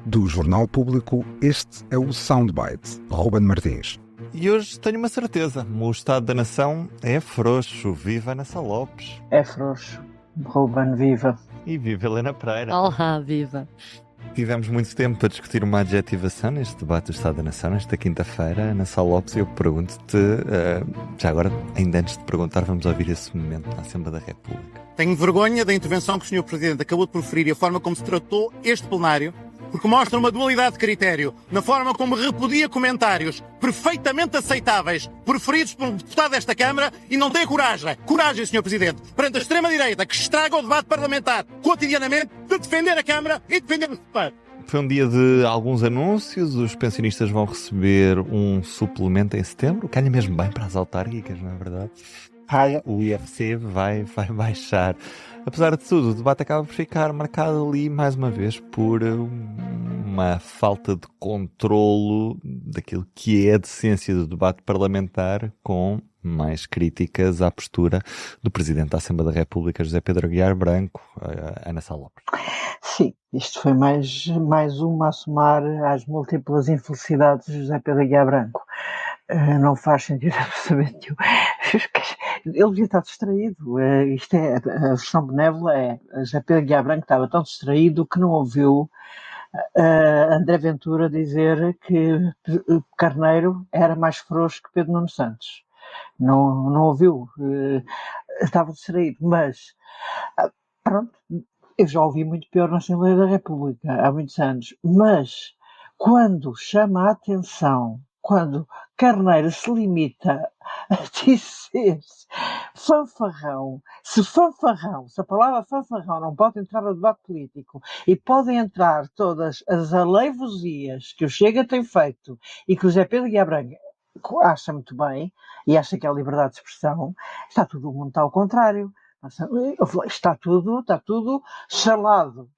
Do Jornal Público, este é o Soundbite. Ruben Martins. E hoje tenho uma certeza, o Estado da Nação é frouxo. Viva Ana Sá Lopes. É frouxo. Ruben, viva. E viva Helena Pereira. Olá, viva. Tivemos muito tempo para discutir uma adjetivação neste debate do Estado da Nação, nesta quinta-feira. Ana Sá Lopes, eu pergunto-te, já agora, ainda antes de perguntar, vamos ouvir esse momento na Assembleia da República. Tenho vergonha da intervenção que o Sr. Presidente acabou de proferir e a forma como se tratou este plenário, porque mostra uma dualidade de critério na forma como repudia comentários perfeitamente aceitáveis proferidos por um deputado desta Câmara e não tem coragem, Sr. Presidente, perante a extrema-direita que estraga o debate parlamentar cotidianamente, de defender a Câmara e defender o deputado. Foi um dia de alguns anúncios, os pensionistas vão receber um suplemento em setembro, calha mesmo bem para as autárquicas, não é verdade? O IRC vai baixar. Apesar de tudo, o debate acaba por ficar marcado ali, mais uma vez, por uma falta de controlo daquilo que é a decência do debate parlamentar, com mais críticas à postura do Presidente da Assembleia da República, José Pedro Aguiar Branco, Ana Sá Lopes. Sim, isto foi mais uma a somar às múltiplas infelicidades de José Pedro Aguiar Branco. Não faz sentido absolutamente nenhum. Ele devia estar distraído. Isto é, a versão benévola é José Pedro Aguiar Branco estava tão distraído que não ouviu André Ventura dizer que Carneiro era mais frouxo que Pedro Nuno Santos. Não ouviu. Estava distraído, mas pronto, eu já ouvi muito pior na Assembleia da República há muitos anos, mas quando chama a atenção, quando Carneiro se limita a dizer fanfarrão, se a palavra fanfarrão não pode entrar no debate político e podem entrar todas as aleivosias que o Chega tem feito e que o José Pedro Aguiar Branco acha muito bem e acha que é a liberdade de expressão, está tudo o mundo ao contrário. Está tudo chalado,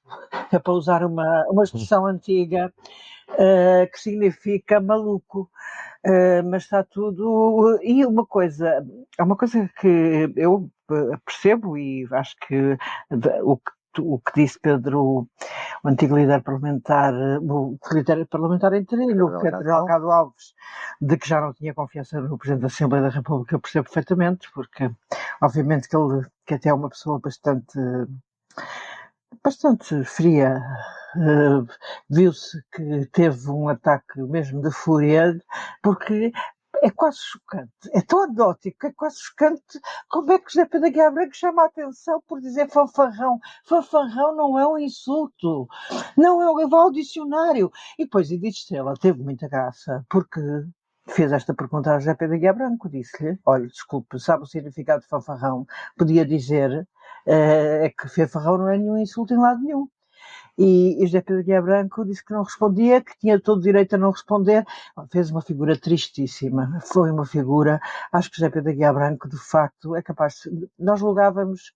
é para usar uma expressão antiga que significa maluco, mas está tudo. E é uma coisa que eu percebo e acho que o que disse Pedro, o antigo líder parlamentar, interino, Pedro Delgado Alves, de que já não tinha confiança no Presidente da Assembleia da República, eu percebo perfeitamente, porque obviamente que até é uma pessoa bastante fria. Viu-se que teve um ataque mesmo de fúria, porque é quase chocante, é tão anedótico, é quase chocante como é que José Pedro Aguiar Branco chama a atenção por dizer fanfarrão. Fanfarrão não é um insulto, não é, vá ao dicionário. E depois Edith Estrela teve muita graça, porque fez esta pergunta a José Pedro Aguiar Branco, disse-lhe, olha, desculpe, sabe o significado de fanfarrão? Podia dizer que fanfarrão não é nenhum insulto em lado nenhum. E José Pedro Aguiar Branco disse que não respondia, que tinha todo o direito a não responder. Fez uma figura tristíssima. Foi uma figura, acho que José Pedro Aguiar Branco, de facto, é capaz de... Nós julgamos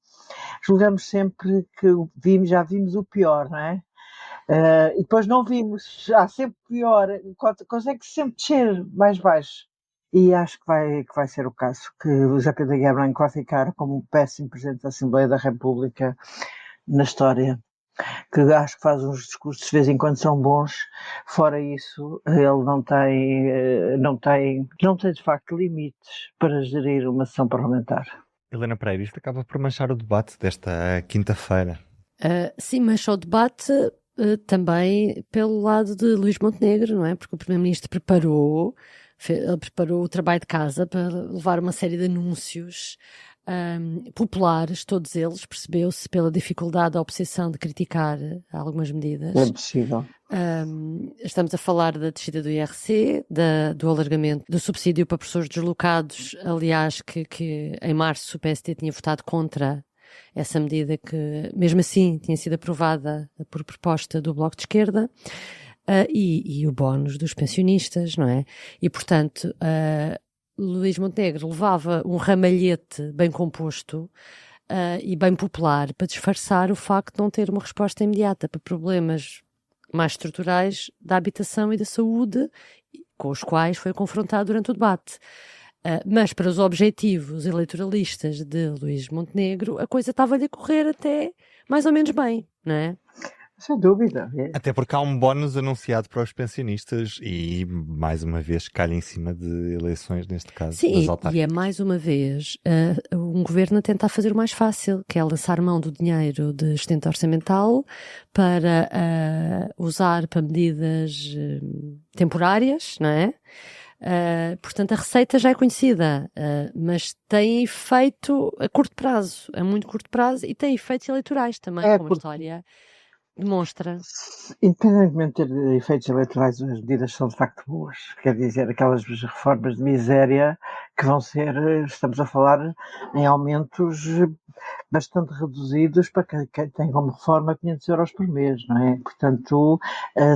sempre que já vimos o pior, não é? E depois não vimos, há sempre pior, consegue sempre descer mais baixo. E acho que vai ser o caso, que o José Pedro Aguiar Branco vai ficar como um péssimo Presidente da Assembleia da República na história. Que acho que faz uns discursos de vez em quando são bons, fora isso ele não tem de facto limites para gerir uma sessão parlamentar. Helena Pereira, isto acaba por manchar o debate desta quinta-feira. Sim, mancha o debate também pelo lado de Luís Montenegro, não é? Porque o Primeiro-Ministro preparou o trabalho de casa para levar uma série de anúncios populares, todos eles, percebeu-se pela dificuldade da oposição de criticar algumas medidas. É possível. Estamos a falar da descida do IRC, do alargamento do subsídio para professores deslocados, aliás, que em março o PSD tinha votado contra essa medida que, mesmo assim, tinha sido aprovada por proposta do Bloco de Esquerda, e o bónus dos pensionistas, não é? E, portanto, Luís Montenegro levava um ramalhete bem composto e bem popular para disfarçar o facto de não ter uma resposta imediata para problemas mais estruturais da habitação e da saúde, com os quais foi confrontado durante o debate. Mas para os objetivos eleitoralistas de Luís Montenegro, a coisa estava-lhe a correr até mais ou menos bem, não é? Sem dúvida. Até porque há um bónus anunciado para os pensionistas e, mais uma vez, calha em cima de eleições, neste caso, das Sim, e autárquicas. é mais uma vez um governo a tentar fazer o mais fácil, que é lançar mão do dinheiro de excedente orçamental para usar para medidas temporárias, não é? Portanto, a receita já é conhecida, mas tem efeito a curto prazo, a muito curto prazo, e tem efeitos eleitorais também, como a Porque, história demonstra. independentemente de ter efeitos eleitorais, as medidas são de facto boas. Quer dizer, aquelas reformas de miséria que vão ser, estamos a falar em aumentos bastante reduzidos para quem tem como reforma 500 euros por mês, não é? Portanto,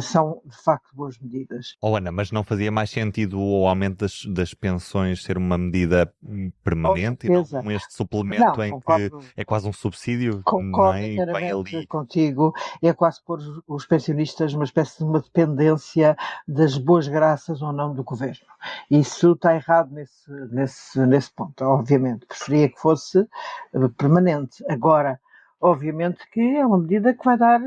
são de facto boas medidas. Ana, mas não fazia mais sentido o aumento das pensões ser uma medida permanente e não este suplemento Não, em concordo. que é quase um subsídio, não Concordo é? E vem inteiramente ali. contigo. É quase pôr os pensionistas numa espécie de uma dependência das boas graças ou não do governo. Isso está errado nesse ponto, obviamente. Preferia que fosse permanente. Agora, obviamente que é uma medida que vai dar.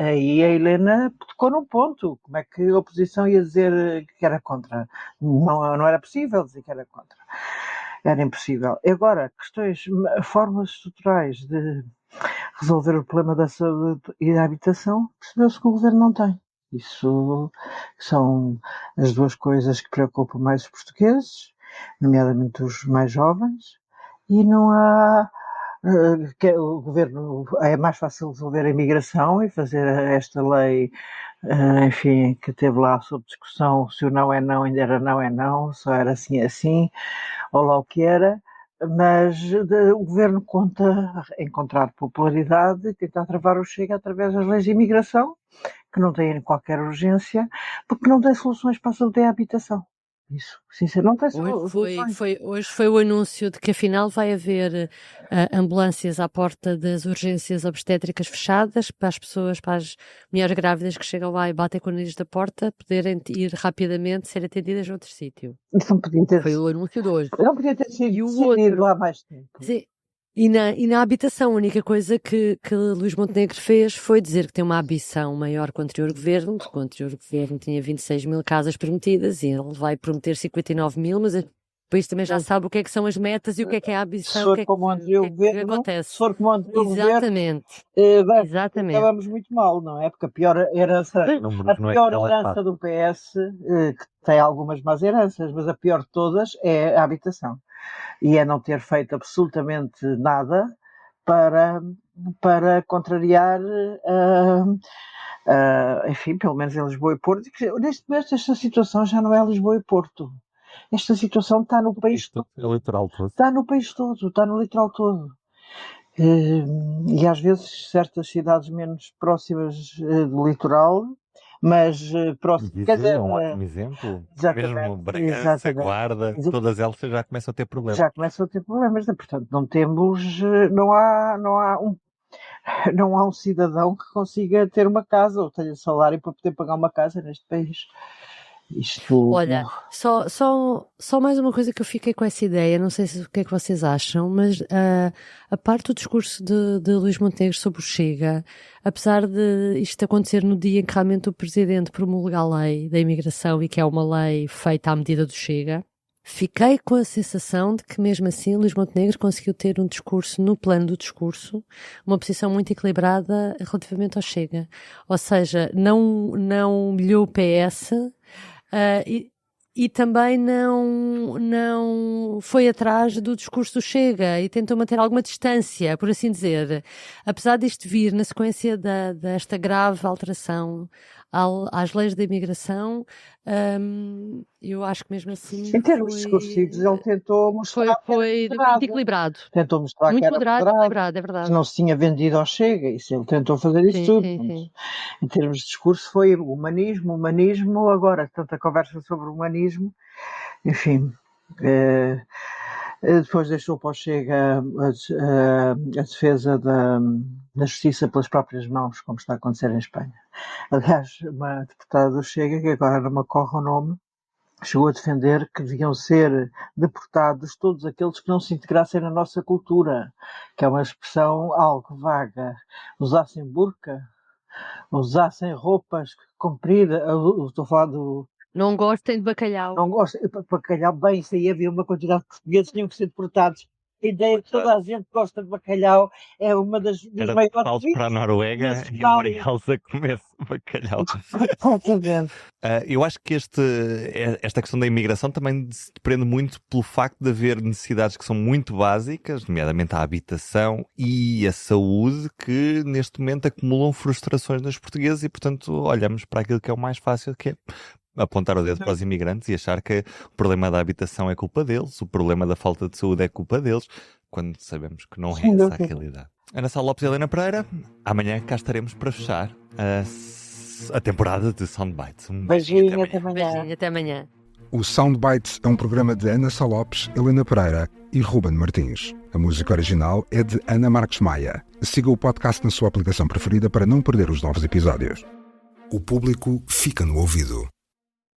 Aí a Helena tocou num ponto. Como é que a oposição ia dizer que era contra? Não era possível dizer que era contra. Era impossível. Agora, formas estruturais de resolver o problema da saúde e da habitação, percebeu-se que o governo não tem. Isso são as duas coisas que preocupam mais os portugueses, nomeadamente os mais jovens, e não há. O governo é mais fácil resolver a imigração e fazer esta lei, enfim, que teve lá sob discussão se o não é não ainda era não é não, só era assim é assim, ou lá o que era, mas o governo conta encontrar popularidade e tentar travar o Chega através das leis de imigração, que não têm qualquer urgência, porque não tem soluções para a saúde e a habitação. Isso, sinceramente, não tem soluções. Hoje foi o anúncio de que afinal vai haver ambulâncias à porta das urgências obstétricas fechadas para as pessoas, para as mulheres grávidas que chegam lá e batem com o nariz da porta, poderem ir rapidamente ser atendidas noutro sítio. Isso não podia ter Foi o anúncio de hoje. Não podia ter sido E o decidido outro, há mais tempo. sim, e na habitação, a única coisa que Luís Montenegro fez foi dizer que tem uma ambição maior que o anterior governo, porque o anterior governo tinha 26 mil casas prometidas e ele vai prometer 59 mil, mas o país também já sabe o que é que são as metas e o que é a ambição, Se for como o anterior governo, acontece. se for como o anterior governo, Exatamente. Exatamente. acabamos muito mal, não é? Porque a pior herança, do PS, que tem algumas más heranças, mas a pior de todas é a habitação. E é não ter feito absolutamente nada para contrariar, enfim, pelo menos em Lisboa e Porto. Neste momento, esta situação já não é Lisboa e Porto. Esta situação está no país todo. Está no país todo, está no litoral todo. E às vezes certas cidades menos próximas do litoral, mas próximas. É um ótimo exemplo. Mesmo Bragança, Guarda, todas elas já começam a ter problemas. Já começam a ter problemas, portanto não há um cidadão que consiga ter uma casa ou tenha salário para poder pagar uma casa neste país. Olha, só mais uma coisa que eu fiquei com essa ideia, não sei o que é que vocês acham, mas a parte do discurso de Luís Montenegro sobre o Chega, apesar de isto acontecer no dia em que realmente o Presidente promulga a lei da imigração e que é uma lei feita à medida do Chega, fiquei com a sensação de que mesmo assim Luís Montenegro conseguiu ter um discurso, no plano do discurso, uma posição muito equilibrada relativamente ao Chega. Ou seja, não humilhou o PS, e também não foi atrás do discurso do Chega e tentou manter alguma distância, por assim dizer. Apesar disto vir na sequência desta grave alteração às leis da imigração, eu acho que mesmo assim em termos discursivos ele tentou mostrar foi muito equilibrado. Tentou mostrar muito que era moderado, é verdade. Que não se tinha vendido ao Chega, isso ele tentou fazer isso tudo. Sim. Em termos de discurso foi humanismo, agora tanta conversa sobre humanismo, enfim. Depois deixou para o Chega a defesa da justiça pelas próprias mãos, como está a acontecer em Espanha. Aliás, uma deputada do Chega, que agora não me ocorre o nome, chegou a defender que deviam ser deportados todos aqueles que não se integrassem na nossa cultura, que é uma expressão algo vaga. Usassem burca, usassem roupas compridas. Eu estou a falar do. Não gostem de bacalhau. Não gosto. Bacalhau, bem, isso aí havia uma quantidade de portugueses que tinham que ser deportados. A ideia de toda a gente gosta de bacalhau é uma das Era maiores. salto para a Noruega Mas e não. a Marielza comer bacalhau. Completamente. Eu acho que esta questão da imigração também se depende muito pelo facto de haver necessidades que são muito básicas, nomeadamente a habitação e a saúde, que neste momento acumulam frustrações nos portugueses e, portanto, olhamos para aquilo que é o mais fácil, que é apontar o dedo para os imigrantes e achar que o problema da habitação é culpa deles, o problema da falta de saúde é culpa deles, quando sabemos que não é essa a realidade. Ana Sá Lopes e Helena Pereira, amanhã cá estaremos para fechar a temporada de Soundbites. Beijinho, até amanhã. Beijinho, até amanhã. O Soundbites é um programa de Ana Sá Lopes, Helena Pereira e Ruben Martins. A música original é de Ana Marques Maia. Siga o podcast na sua aplicação preferida para não perder os novos episódios. O público fica no ouvido.